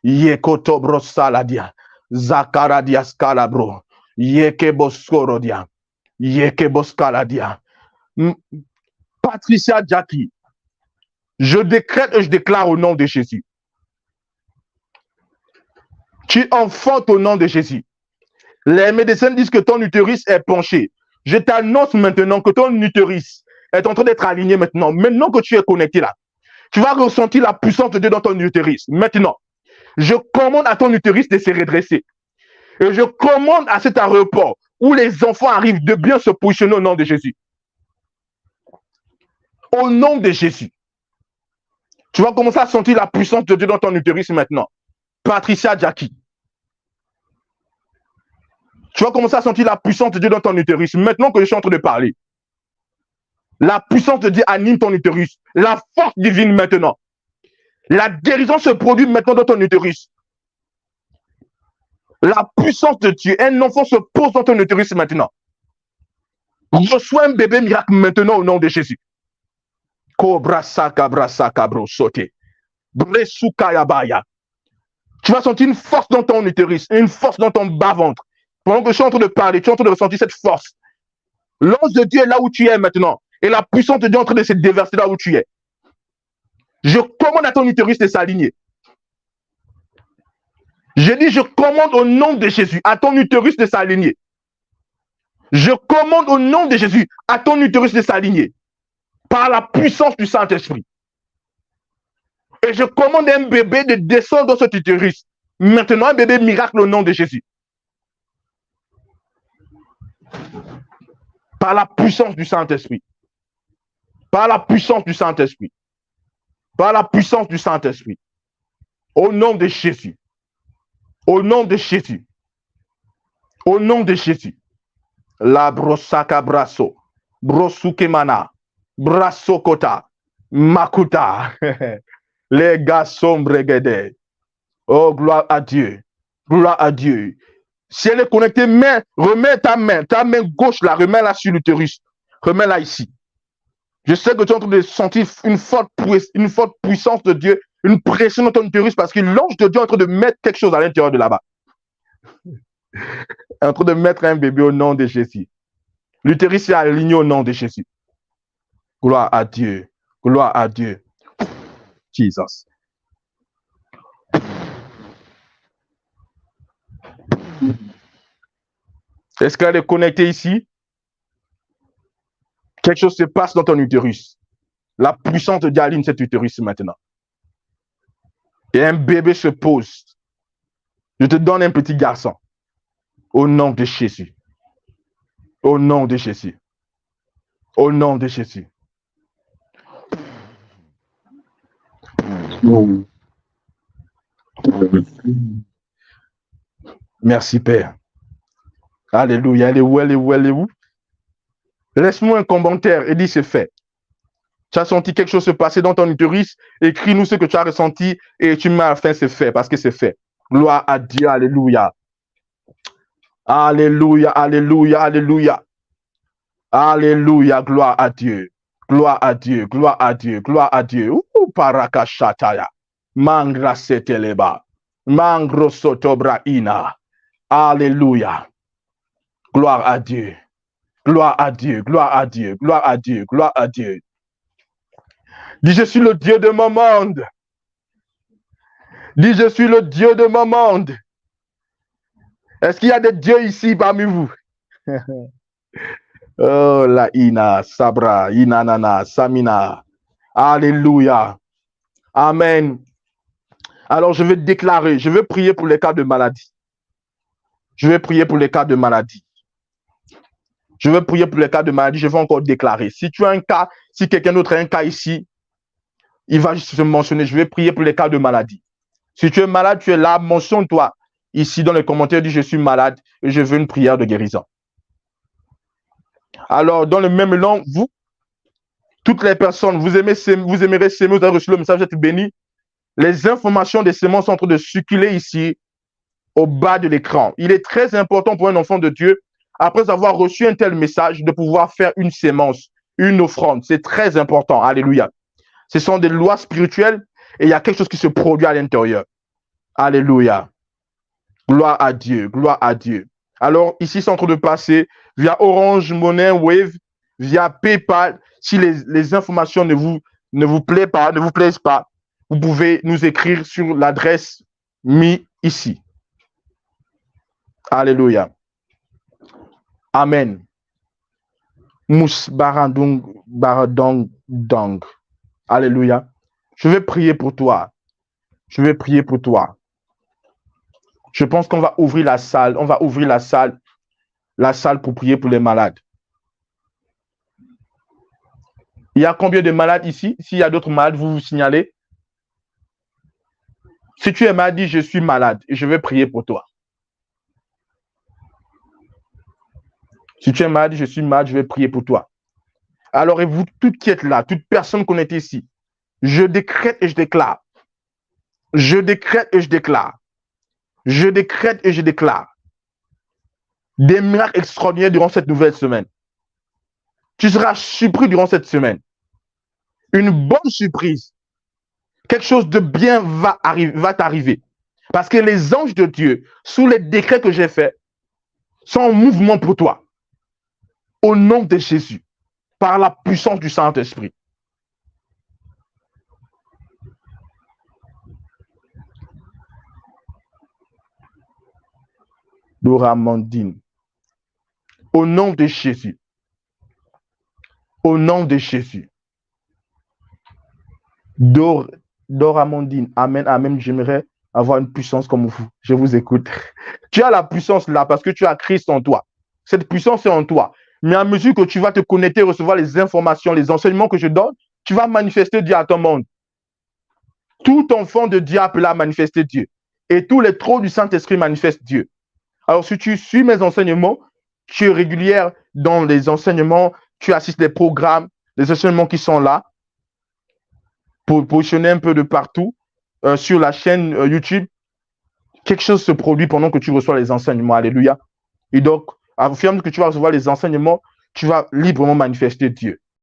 Yekotobro saladia. Zakaradia scalabro. Yekeboskorodia. Yekeboskaladia. Patricia Jackie. Je décrète et je déclare au nom de Jésus. Tu enfantes au nom de Jésus. Les médecins disent que ton utérus est penché. Je t'annonce maintenant que ton utérus est en train d'être aligné maintenant. Maintenant que tu es connecté là, tu vas ressentir la puissance de Dieu dans ton utérus. Maintenant, je commande à ton utérus de se redresser. Et je commande à cet aéroport où les enfants arrivent de bien se positionner au nom de Jésus. Au nom de Jésus. Tu vas commencer à sentir la puissance de Dieu dans ton utérus maintenant. Patricia Jackie. Tu vas commencer à sentir la puissance de Dieu dans ton utérus. Maintenant que je suis en train de parler. La puissance de Dieu anime ton utérus. La force divine maintenant. La guérison se produit maintenant dans ton utérus. La puissance de Dieu. Un enfant se pose dans ton utérus maintenant. Reçois un bébé miracle maintenant au nom de Jésus. Cobra sakabra sakabro sauté. Bresukayabaya. Tu vas sentir une force dans ton utérus, une force dans ton bas-ventre. Pendant que je suis en train de parler, tu es en train de ressentir cette force. L'ange de Dieu est là où tu es maintenant. Et la puissance de Dieu est en train de se déverser là où tu es. Je commande à ton utérus de s'aligner. Je dis, je commande au nom de Jésus à ton utérus de s'aligner. Je commande au nom de Jésus à ton utérus de s'aligner. Par la puissance du Saint-Esprit. Et je commande un bébé de descendre dans cet utérus. Maintenant, un bébé miracle au nom de Jésus. Par la puissance du Saint-Esprit. Par la puissance du Saint-Esprit. Par la puissance du Saint-Esprit. Au nom de Jésus. Au nom de Jésus. Au nom de Jésus. La brosaka brasso. Brosukemana. Brassokota. Makuta. Les gars sombres guédés. Oh, gloire à Dieu. Gloire à Dieu. Si elle est connectée, remets ta main gauche là, remets-la sur l'utérus. Remets-la ici. Je sais que tu es en train de sentir une forte puissance de Dieu, une pression dans ton utérus parce que l'ange de Dieu est en train de mettre quelque chose à l'intérieur de là-bas. En train de mettre un bébé au nom de Jésus. L'utérus est aligné au nom de Jésus. Gloire à Dieu. Gloire à Dieu. Jesus. Est-ce qu'elle est connectée ici? Quelque chose se passe dans ton utérus. La puissance de Dieu aligne cet utérus maintenant. Et un bébé se pose. Je te donne un petit garçon. Au nom de Jésus. Au nom de Jésus. Au nom de Jésus. Merci, Père. Alléluia. Elle est où? Elle est où? Elle est où? Laisse-moi un commentaire et dis c'est fait. Tu as senti quelque chose se passer dans ton utérus? Écris-nous ce que tu as ressenti et tu mets à la fin, c'est fait, parce que c'est fait. Gloire à Dieu. Alléluia. Alléluia. Alléluia. Alléluia. Alléluia. Gloire à Dieu. Gloire à Dieu. Gloire à Dieu. Gloire à Dieu. Parakashataya. Mangra seteleba. Mangro sotobraina. Alléluia. Gloire à Dieu. Gloire à Dieu. Gloire à Dieu. Gloire à Dieu. Gloire à Dieu. Dis, je suis le Dieu de mon monde. Dis, je suis le Dieu de mon monde. Est-ce qu'il y a des dieux ici parmi vous? Oh, la ina, sabra, inanana, samina. Alléluia. Amen. Alors, je vais déclarer, je vais prier pour les cas de maladie. Je vais prier pour les cas de maladie. Je vais prier pour les cas de maladie. Je vais encore déclarer. Si tu as un cas, si quelqu'un d'autre a un cas ici, il va juste se mentionner. Je vais prier pour les cas de maladie. Si tu es malade, tu es là, mentionne-toi ici dans les commentaires, dis je suis malade et je veux une prière de guérison. Alors, dans le même langue, vous, toutes les personnes, vous aimerez s'aimer, vous avez reçu le message d'être béni. Les informations des semences sont en train de circuler ici, au bas de l'écran. Il est très important pour un enfant de Dieu, après avoir reçu un tel message, de pouvoir faire une sémence, une offrande. C'est très important. Alléluia. Ce sont des lois spirituelles et il y a quelque chose qui se produit à l'intérieur. Alléluia. Gloire à Dieu. Gloire à Dieu. Alors, ici, c'est en train de passer via Orange Money, Wave, via PayPal. Si les informations ne vous plaisent pas, vous pouvez nous écrire sur l'adresse mise ici. Alléluia. Amen. Mous baradong baradong dong. Alléluia. Je vais prier pour toi. Je vais prier pour toi. Je pense qu'on va ouvrir la salle. On va ouvrir la salle pour prier pour les malades. Il y a combien de malades ici? S'il y a d'autres malades, vous signalez. Si tu es malade, dis je suis malade et je vais prier pour toi. Si tu es malade, je suis malade, je vais prier pour toi. Alors, et vous, toutes qui êtes là, toute personne qu'on est ici, je décrète et je déclare. Je décrète et je déclare. Je décrète et je déclare des miracles extraordinaires durant cette nouvelle semaine. Tu seras surpris durant cette semaine. Une bonne surprise. Quelque chose de bien va t'arriver. Parce que les anges de Dieu, sous les décrets que j'ai faits, sont en mouvement pour toi. Au nom de Jésus, par la puissance du Saint-Esprit. Doramandine. Au nom de Jésus. Au nom de Jésus. Doramandine. Amen, amen. J'aimerais avoir une puissance comme vous. Je vous écoute. Tu as la puissance là parce que tu as Christ en toi. Cette puissance est en toi. Mais à mesure que tu vas te connecter, recevoir les informations, les enseignements que je donne, tu vas manifester Dieu à ton monde. Tout enfant de Dieu appelé à manifester Dieu. Et tous les trônes du Saint-Esprit manifestent Dieu. Alors, si tu suis mes enseignements, tu es régulière dans les enseignements, tu assistes les programmes, les enseignements qui sont là, pour positionner un peu de partout, sur la chaîne YouTube, quelque chose se produit pendant que tu reçois les enseignements. Alléluia. Et donc, à fur et à mesure que tu vas recevoir les enseignements, tu vas librement manifester Dieu.